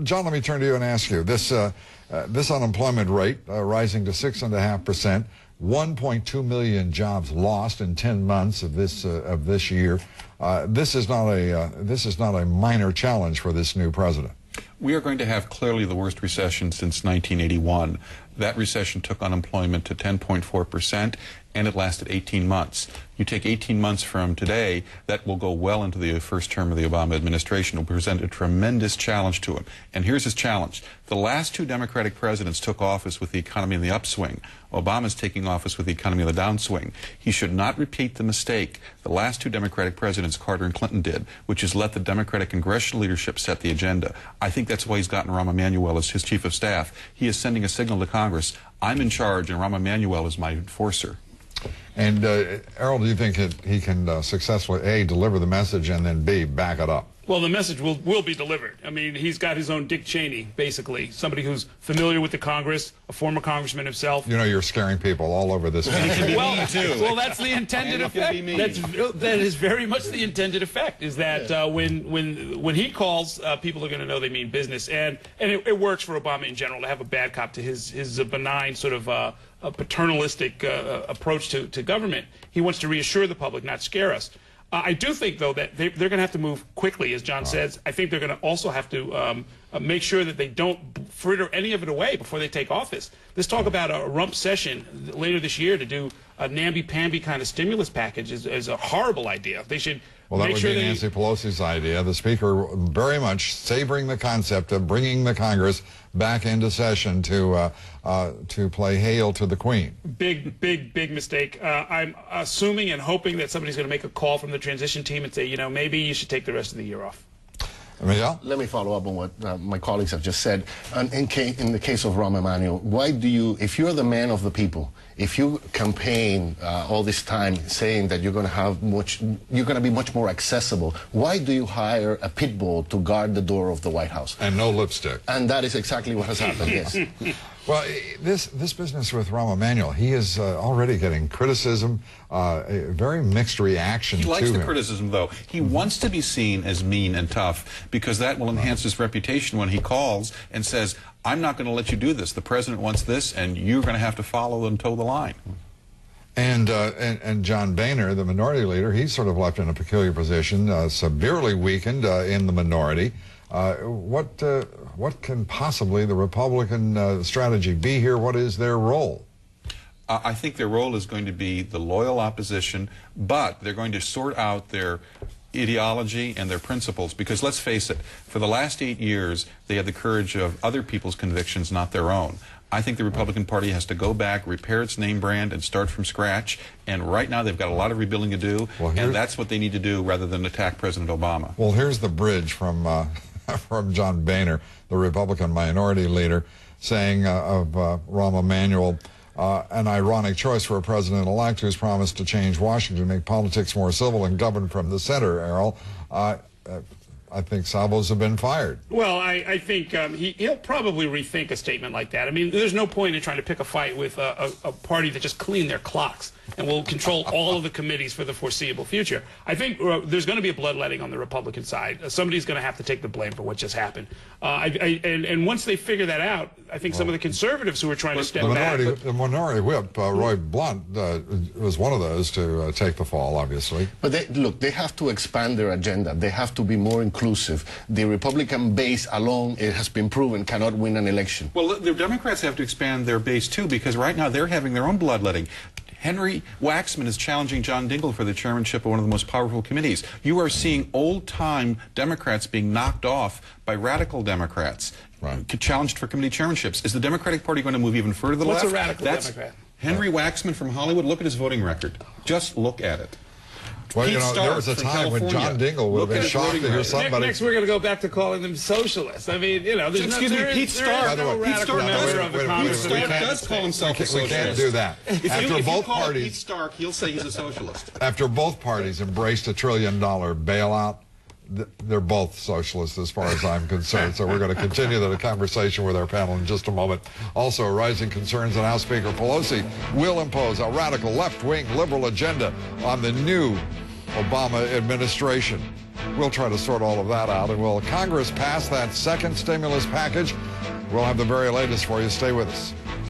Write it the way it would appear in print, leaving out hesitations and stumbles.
John, let me turn to you and ask you, this unemployment rate rising to 6.5%, 1.2 million jobs lost in 10 months of this year. This is not a minor challenge for this new president. We are going to have clearly the worst recession since 1981. That recession took unemployment to 10.4%, and it lasted 18 months. You take 18 months from today, that will go well into the first term of the Obama administration. It will present a tremendous challenge to him. And here's his challenge. The last two Democratic presidents took office with the economy in the upswing. Obama's taking office with the economy in the downswing. He should not repeat the mistake the last two Democratic presidents, Carter and Clinton, did, which is let the Democratic congressional leadership set the agenda. I think that's why he's gotten Raum Emanuel as his chief of staff. He is sending a signal to Congress, I'm in charge, and Raum Emanuel is my enforcer. And Errol, do you think he can successfully, A, deliver the message, and then B, back it up? Well, the message will be delivered. I mean, he's got his own Dick Cheney, basically, somebody who's familiar with the Congress, a former congressman himself. You know, you're scaring people all over this country. Well, that's the intended effect. That is very much the intended effect, is that when he calls, people are going to know they mean business. And it works for Obama in general to have a bad cop to his benign sort of a paternalistic approach to government. He wants to reassure the public, not scare us. I do think, though, that they're going to have to move quickly, as John says. I think they're going to also have to make sure that they don't fritter any of it away before they take office. This talk about a rump session later this year to do a namby-pamby kind of stimulus package is a horrible idea. They should Well, that make would sure be Nancy Pelosi's idea. The Speaker very much savoring the concept of bringing the Congress back into session to play hail to the Queen. Big mistake. I'm assuming and hoping that somebody's going to make a call from the transition team and say, you know, maybe you should take the rest of the year off. Miguel? Let me follow up on what my colleagues have just said. In the case of Raum Emanuel, why do you, if you're the man of the people, if you campaign all this time saying that you're going to be much more accessible, why do you hire a pit bull to guard the door of the White House? And no lipstick. And that is exactly what has happened, yes. Well, this business with Raum Emanuel, he is already getting criticism, a very mixed reaction to him. He likes the criticism, though. He wants to be seen as mean and tough because that will enhance his reputation when he calls and says, I'm not going to let you do this. The president wants this, and you're going to have to follow and toe the line. And John Boehner, the minority leader, he's sort of left in a peculiar position, severely weakened in the minority. What can possibly the Republican strategy be here? What is their role? I think their role is going to be the loyal opposition, but they're going to sort out their ideology and their principles, because let's face it, for the last 8 years, they had the courage of other people's convictions, not their own. I think the Republican Party has to go back, repair its name brand, and start from scratch. And right now, they've got a lot of rebuilding to do, and that's what they need to do rather than attack President Obama. Well, here's the bridge from John Boehner, the Republican minority leader, saying of Raum Emanuel, an ironic choice for a president-elect who's promised to change Washington, make politics more civil, and govern from the center, Errol. I think salvos have been fired. Well, I think he'll probably rethink a statement like that. I mean, there's no point in trying to pick a fight with a party that just cleaned their clocks and will control all of the committees for the foreseeable future. I think there's going to be a bloodletting on the Republican side. Somebody's going to have to take the blame for what just happened. And once they figure that out, I think some of the conservatives who are trying to step back. The minority whip, Roy Blunt, was one of those to take the fall, obviously. But they have to expand their agenda. They have to be more inclusive. The Republican base alone, it has been proven, cannot win an election. Well, the Democrats have to expand their base, too, because right now they're having their own bloodletting. Henry Waxman is challenging John Dingell for the chairmanship of one of the most powerful committees. You are seeing old-time Democrats being knocked off by radical Democrats, challenged for committee chairmanships. Is the Democratic Party going to move even further to the left? What's a radical Democrat? Henry Waxman from Hollywood. Look at his voting record. Just look at it. Well, you know, there was a time when John Dingell would have been shocked to hear somebody. Next, we're going to go back to calling them socialists. I mean, you know, there's Excuse me, Pete Stark. Pete Stark does call himself a socialist. We can't do that. If you call Pete Stark, he'll say he's a socialist. After both parties embraced $1 trillion bailout, they're both socialists as far as I'm concerned. So we're going to continue the conversation with our panel in just a moment. Also, rising concerns that House Speaker Pelosi will impose a radical left-wing liberal agenda on the new Obama administration. We'll try to sort all of that out. And will Congress pass that second stimulus package? We'll have the very latest for you. Stay with us.